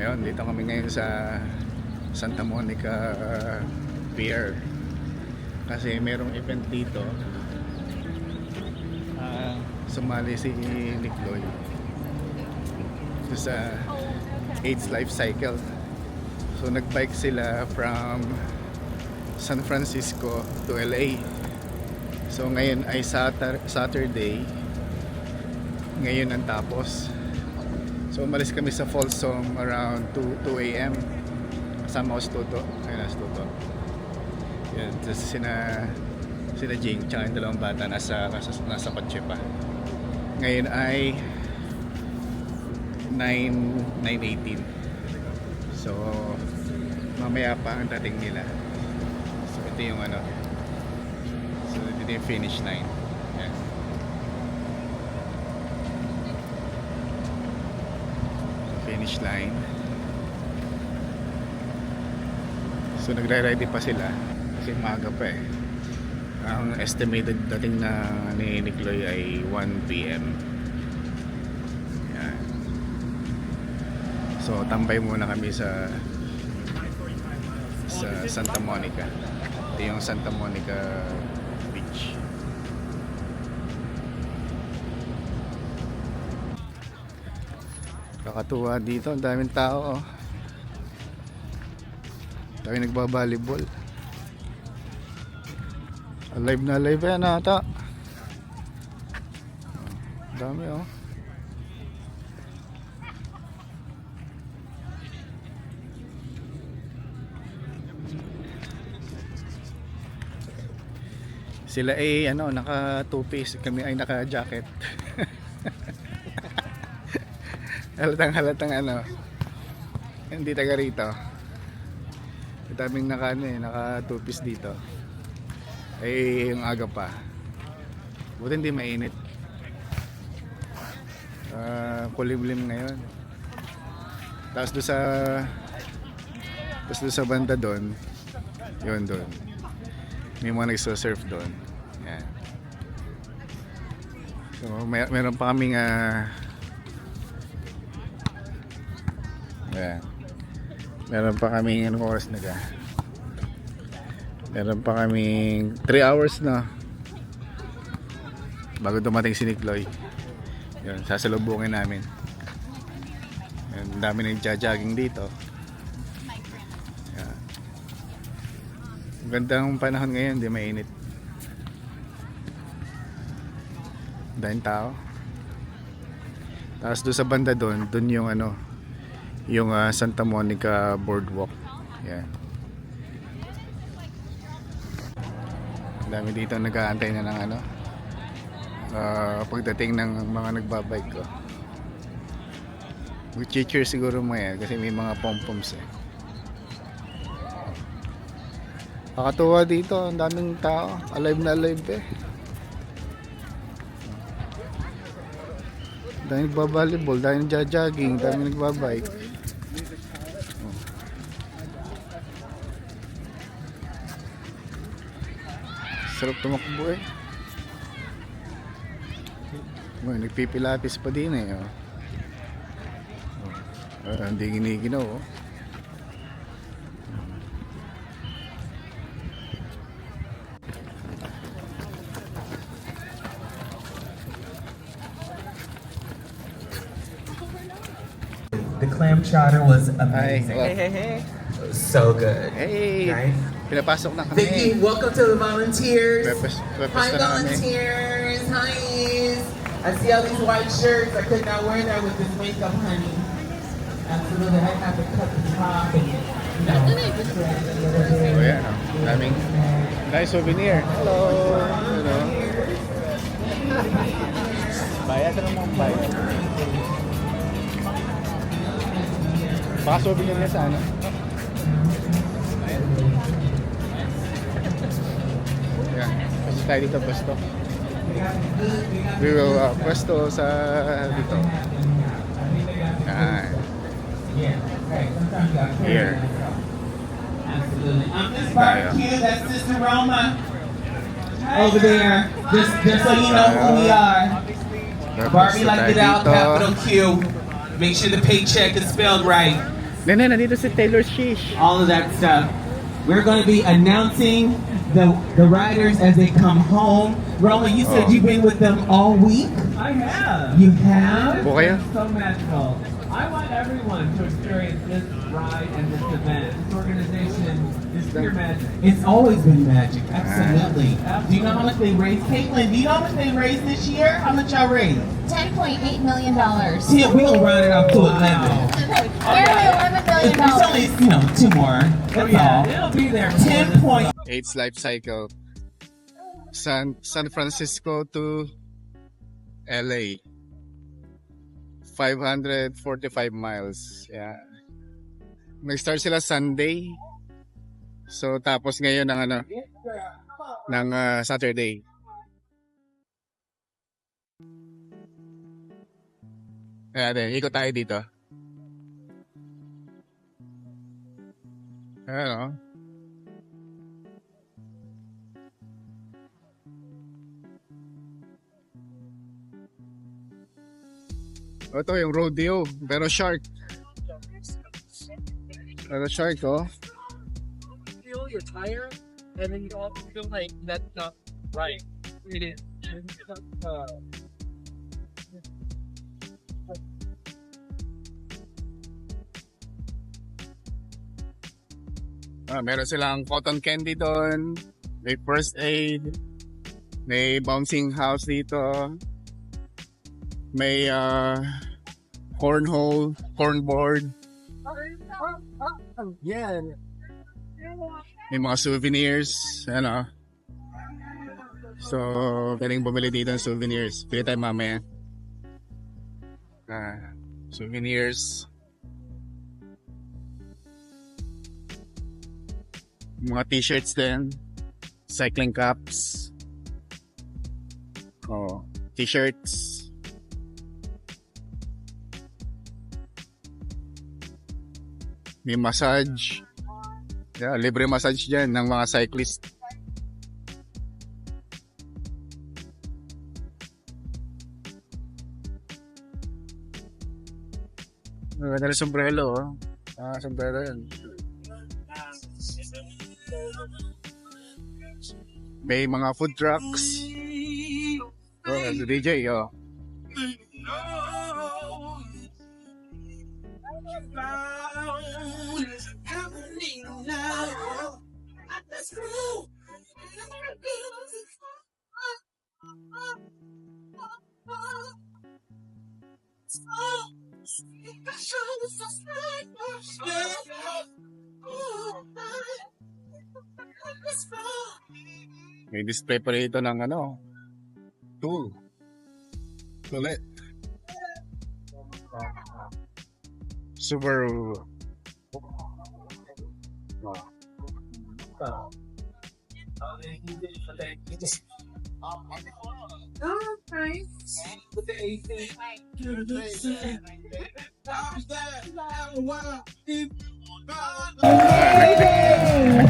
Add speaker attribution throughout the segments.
Speaker 1: Ayun, dito kami ngayon sa Santa Monica Pier. Kasi merong event dito. Sumali si Nick Lloyd ito sa AIDS Life Cycle. So nagbike sila from San Francisco to LA. So ngayon ay Saturday. Ngayon ang tapos. So umalis kami sa Folsom around 2 a.m. Kasama ko si Toto. Ayun na si Toto. Yan, sina Jing tsaka yung dalawang bata nasa kotse pa. Ngayon ay 9:18. So mamaya pa ang dating nila. So ito yung ano. So ito yung finish line. Yan. Finish line. So nagre-ready pa sila kasi maaga pa eh. Ang estimated dating na ni Nick-Loy ay 1 p.m. Yan. So tambay muna kami sa Santa Monica. Ito yung Santa Monica Beach. Kakatuwa dito, ang daming tao oh. Dami nagbabalibol. Alive na alive yan ata. Dami oh. Sila ay ano, naka two-piece, kami ay naka jacket. halatang ano, hindi taga rito. Daming naka two-piece dito. Ay yung aga pa. Buti hindi mainit. Kulimlim ngayon. Tapos doon sa banda doon, yun doon. May mga nagso-surf doon. Yan. So meron pa kaming yan. Meron pa kaming anong oras na ga? Meron pa kaming 3 hours na bago dumating si Nick Lloyd. Yun, sasalubungin namin. Yan, dami nang jogging dito. Yan. Gandang panahon ngayon, di mainit. Daming tao. Tapos doon sa banda doon yung ano, yung Santa Monica Boardwalk. Yan. Dami dito nag-aantay na ng ano, pagdating ng mga nagbabike ko. Mag-cheer siguro mo yan kasi may mga pom-poms eh. Nakakatuwa dito, ang daming tao, alive na alive eh. Dahil nagbabalibol, dahil nagja-jogging, dahil nagbabike. Sarap tumakbo eh. Nagpipilates pa din eh. Hindi giniginaw oh.
Speaker 2: The clam chowder was amazing.
Speaker 1: Ay,
Speaker 3: Hey.
Speaker 2: So good.
Speaker 1: hey!
Speaker 2: Right?
Speaker 1: Pinapasok na
Speaker 2: Vicky,
Speaker 1: kami.
Speaker 2: welcome to the volunteers.
Speaker 1: Purpose
Speaker 2: Hi,
Speaker 1: na kami.
Speaker 2: volunteers. Hi. I see all these white shirts. I could not wear that with this makeup, honey. Absolutely. I have to cut the top and
Speaker 1: So yan oh. Daming nice souvenir. Hello! Hello. Bayad sa mga bayad. Baka souvenir niya sa ano? Yan. Kasi tayo dito pwesto. We will pwesto sa dito. Yan. Here.
Speaker 2: Absolutely. Miss Barbecue, that's Sister Roma over there. Just so you know who we are. Barbie like it out, capital Q. Make sure the paycheck is spelled right.
Speaker 1: Nene, nandito si Taylor Shish.
Speaker 2: all of that stuff. We're going to be announcing the riders as they come home. Roland, you said you've been with them all week?
Speaker 3: I have.
Speaker 2: You have?
Speaker 1: Po kayo?
Speaker 3: It's so magical. I want everyone to experience this ride and this event. This organization is pure magic.
Speaker 2: It's always been magic, absolutely. Do you know how much they raised? Caitlin, do you know how much they raised this year? How much y'all raised?
Speaker 4: $10.8 million.
Speaker 2: Yeah, we're going to round it up to 11.
Speaker 4: Nearly $11 million.
Speaker 2: There's only, you know, 2 more. That's all.
Speaker 3: It'll be there.
Speaker 2: 10 point.
Speaker 1: AIDS life cycle. San Francisco to LA. 545 miles. Yeah. Nag-start sila Sunday. So tapos ngayon ng Saturday. Ayan, ikot tayo dito. Ayan o. Ito yung rodeo, pero shark. Pero shark, oh.
Speaker 5: Feel your tire, and then you all feel like that's not right. It is.
Speaker 1: Meron silang cotton candy doon. May first aid. May bouncing house dito. May cornhole, cornboard.
Speaker 5: Yeah.
Speaker 1: May mga souvenirs. Ano. So, galing bumili dito ng souvenirs. Pili tayo mamaya. Souvenirs. Mga t-shirts din. Cycling caps. Oh, t-shirts. May massage. Yeah, libre massage dyan ng mga cyclist. Maganda na sombrero, oh. Sombrero yan. May mga food trucks. Oh, si DJ, oh. May display pa rito ng tool. Ulit. Subaru.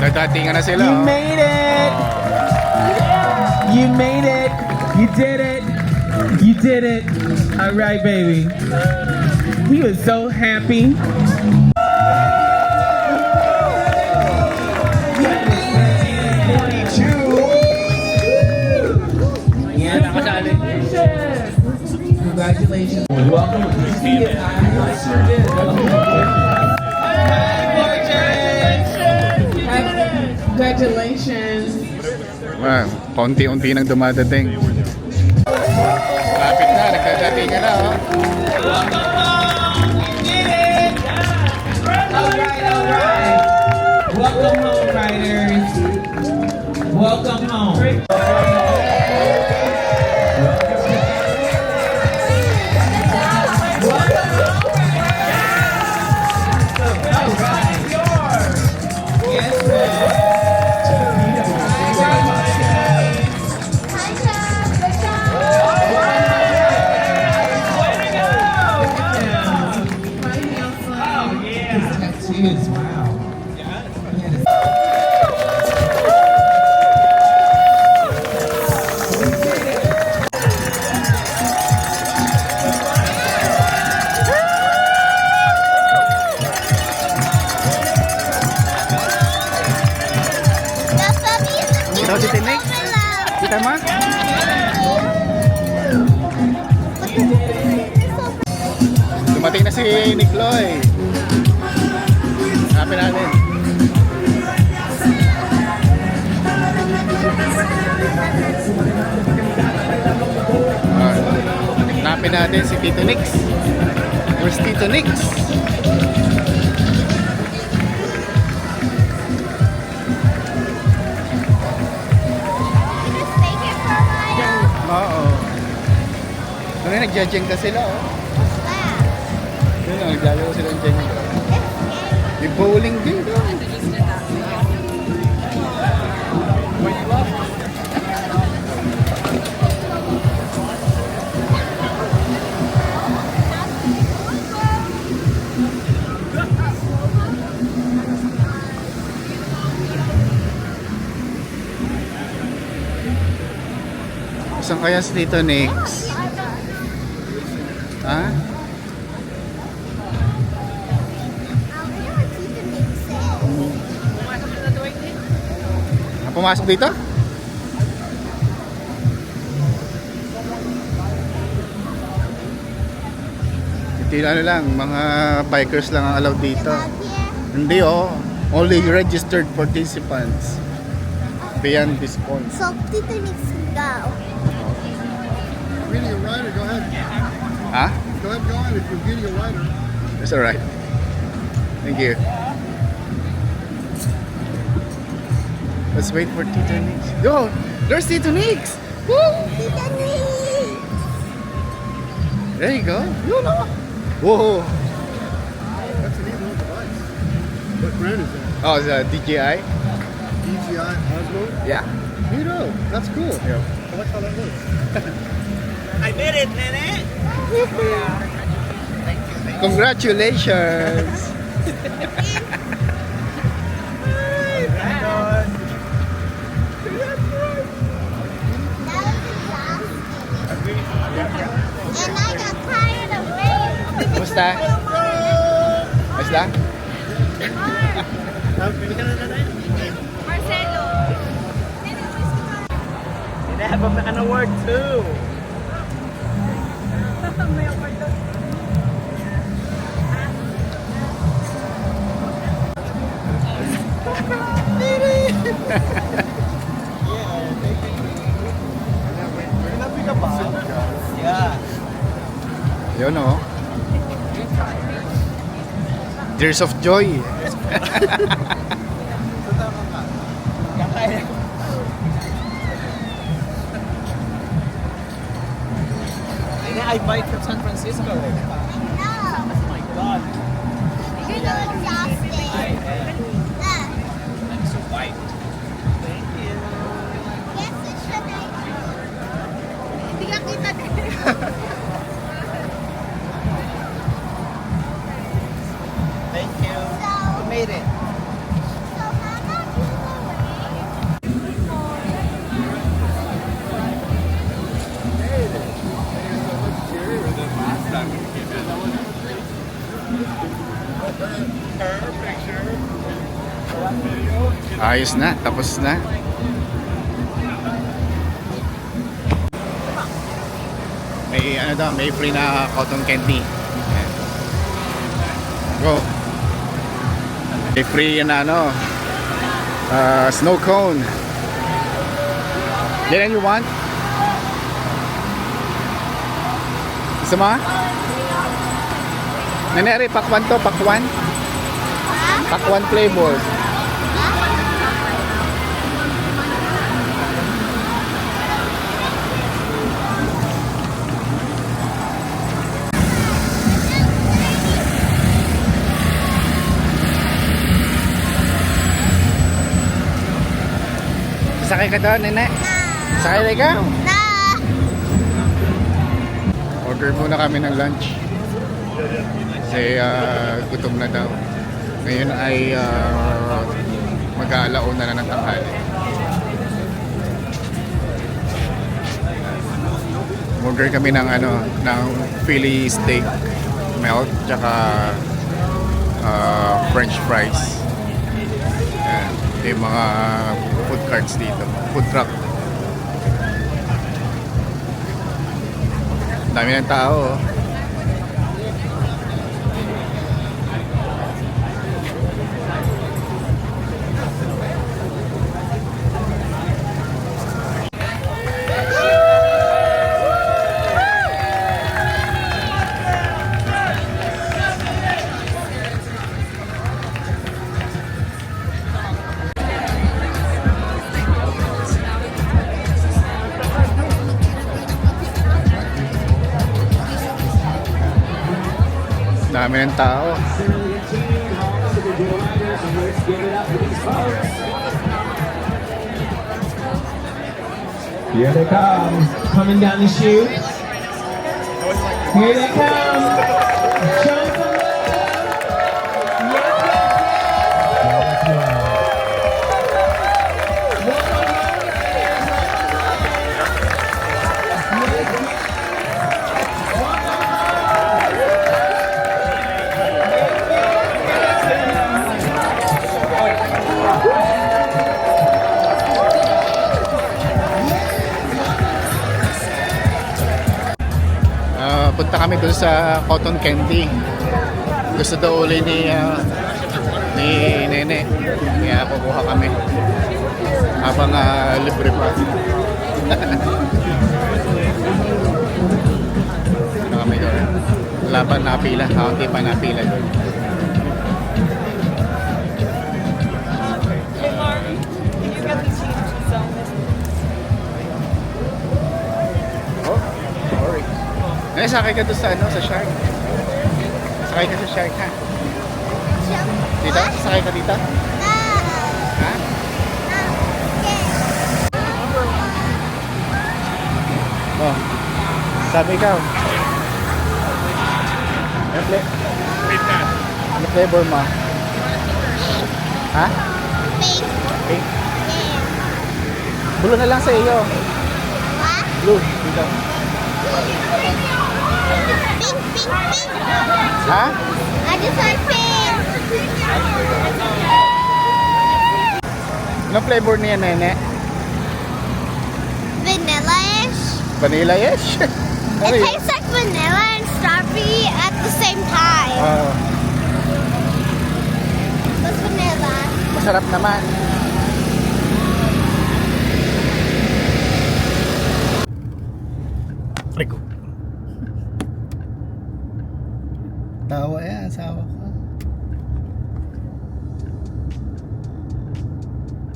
Speaker 1: Nagdatingan na sila.
Speaker 2: You made it! You made it! You did it! You did it! Alright, baby. He was so happy. Congratulations. Welcome. Congratulations.
Speaker 1: Paunti-unti nang dumadating. Lapit na, nagdadatingan na, oh.
Speaker 2: Alright. Welcome home, riders. Welcome home.
Speaker 1: Ito si Tinex. Kita mo? Dumating na si Nikloy. Hanapin natin. Hanapin natin si Tito Nix. Where's Tito Nix? Oo. Ano yung nagja-jenga sila, oh. Yun, oh, naglalaro sila ng jenga. May bowling din doon. Saan kaya si Tito Nix? Ha? Pumasok dito? Hindi ano lang, mga bikers lang ang allowed dito. Hindi oh, only registered participants. Beyond this point.
Speaker 4: So, Tito needs to go.
Speaker 6: Getting a rider, go ahead.
Speaker 1: Ha?
Speaker 6: Go ahead, go on. If you're getting a rider.
Speaker 1: That's alright. Thank you. Let's wait for Tito Nix. Yo, there's Tito Nix. Woo!
Speaker 4: Tito needs.
Speaker 1: There you go. You know. Whoa.
Speaker 6: That's an easy little device. What brand is that?
Speaker 1: Oh, it's a DJI.
Speaker 6: DJI Osmo?
Speaker 1: Yeah.
Speaker 6: Neato. That's cool.
Speaker 1: Yeah.
Speaker 6: I like how that looks.
Speaker 1: Congratulations.
Speaker 4: And I got tired of waiting.
Speaker 1: Kumusta? Ayos lang?
Speaker 4: Marcelo.
Speaker 5: They have an award too. Yeah.
Speaker 1: Yun oh. Tears of joy.
Speaker 5: I bike from San Francisco.
Speaker 4: No.
Speaker 5: Oh my god.
Speaker 4: You're so exhausted.
Speaker 5: I'm so white. Thank you.
Speaker 4: Yes, it should be. Hindi ka kita din.
Speaker 5: Thank you. You made it.
Speaker 4: So how much is the rate?
Speaker 1: Ayos na, tapos na. May ano daw, may free na cotton candy. Ayan. Go. May free na ano, snow cone. Yan you want? Gusto mo? Naneri, pakwan to, pakwan. Pakwan flavor. Sakay ka doon, nene? Sakay ka?
Speaker 4: Na.
Speaker 1: Order muna kami ng lunch. Kasi gutom na daw. Ngayon ay mag-aalauna na ng tanghali. Order kami ng ano, ng Philly steak melt tsaka French fries. Ayan, yung mga food carts dito. Food truck. Dami ng tao. Oh. Dami ng tao.
Speaker 2: Here they come, coming down the chute. Here they come. Show some
Speaker 1: Punta kami dun sa cotton candy. Gusto daw uli ni Nene. Kaya kukuha kami. Habang libre pa. Ano kami doon? Wala pa napila. Kaunti pa napila doon. Eh, sakay ka doon sa sa shark. Sakay ka sa shark, ha? Dito? Sakay ka dito? Ha? Oh. Sabi ikaw. Ano flavor mo? Ha? Pink. Blue na lang sa iyo. Blue. Dito.
Speaker 4: Pink.
Speaker 1: Ha?
Speaker 4: I just want pink.
Speaker 1: Anong flavor niya, Nene?
Speaker 4: Vanilla-ish.
Speaker 1: Vanilla-ish?
Speaker 4: It tastes like vanilla and strawberry at the same time.
Speaker 1: Oh,
Speaker 4: What's vanilla?
Speaker 1: masarap naman. Rico. Tawa yan, asawa ko.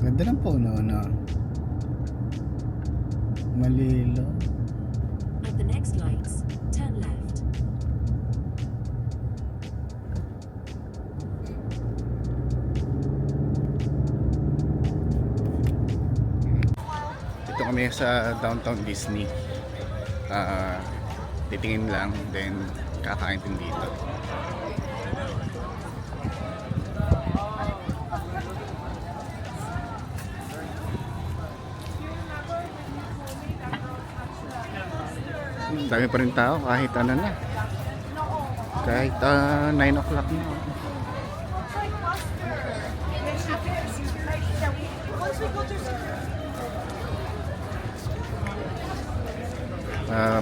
Speaker 1: Ganda ng puno, no? Malilo.
Speaker 7: At the next lights, turn left.
Speaker 1: Ito kami sa downtown Disney. Titingin lang, then kakain din dito. Dami pa rin tao kahit ano na. Kahit 9 o'clock na.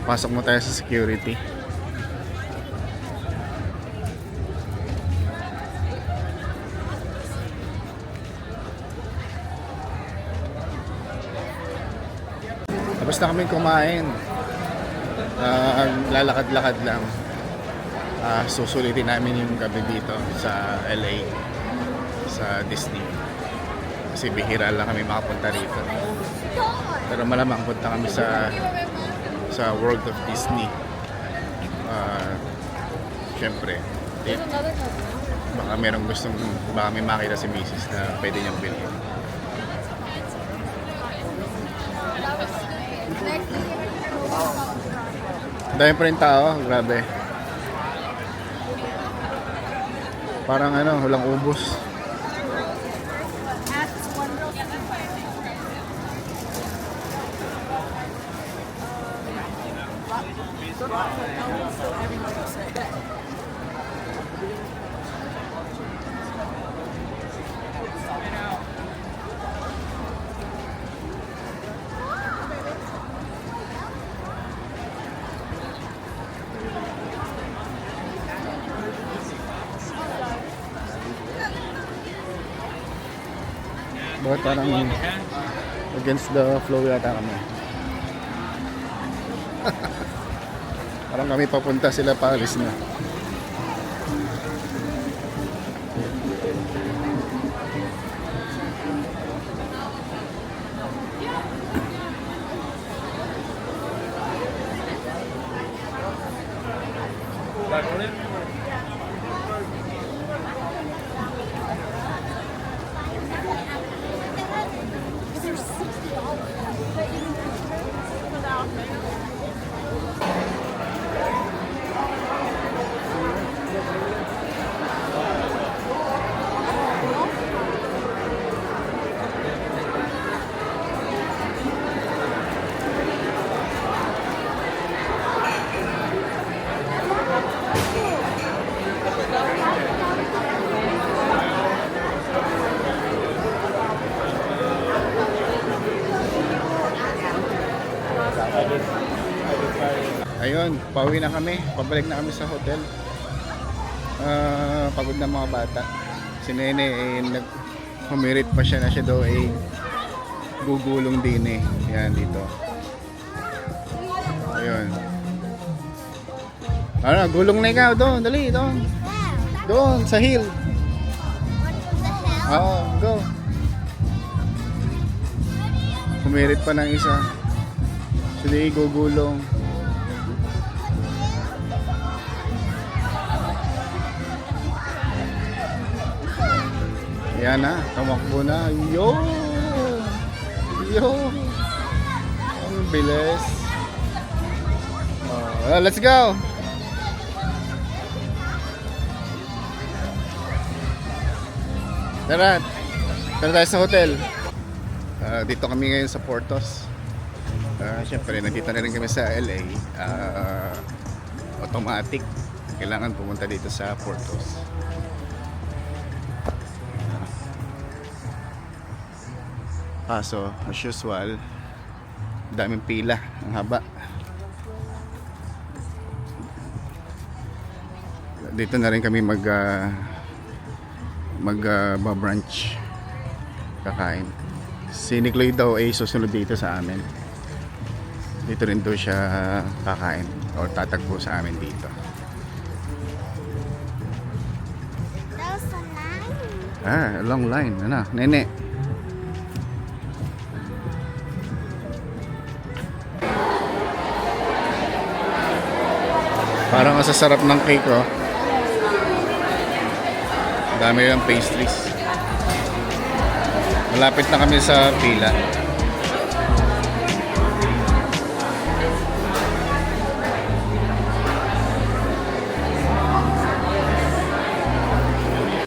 Speaker 1: Pasok mo tayo sa security. Tapos na kami kumain. Lalakad-lakad lang. Susulitin namin yung gabi dito sa LA, sa Disney. Kasi bihira lang kami makapunta rito. Pero malamang punta kami sa World of Disney. Siyempre, baka merong baka may makita si Mrs. na pwede niyang bilhin. Dahil pa rin tao, grabe. Parang walang ubos. Bakit parang against the flow yata kami? Parang kami papunta sila Paris na. Ayun, pauwi na kami. Pabalik na kami sa hotel. Pagod na mga bata. Si Nene humirit pa siya na siya daw ay gugulong din eh. Yan dito. Ayun. Ano, gulong na ikaw doon. Dali, doon. Doon, sa hill. Oo, go. Humirit pa ng isa. Sige, gugulong. Yan na, tumakbo na. Yo! Yo! Ang bilis. Oh, let's go! Tara! Tara tayo sa hotel. Dito kami ngayon sa Portos. Siyempre, nandito na rin kami sa LA. Automatic. Kailangan pumunta dito sa Portos. Kaso, as usual, daming pila, ang haba. Dito na rin kami mag-brunch, kakain. Si Nicloy daw ay susunod dito sa amin. Dito rin daw siya kakain o tatagpo sa amin dito.
Speaker 4: That was so nice.
Speaker 1: Long line. Ano, Nene? Parang ang sasarap ng cake, oh. Dami yung pastries. Malapit na kami sa pila.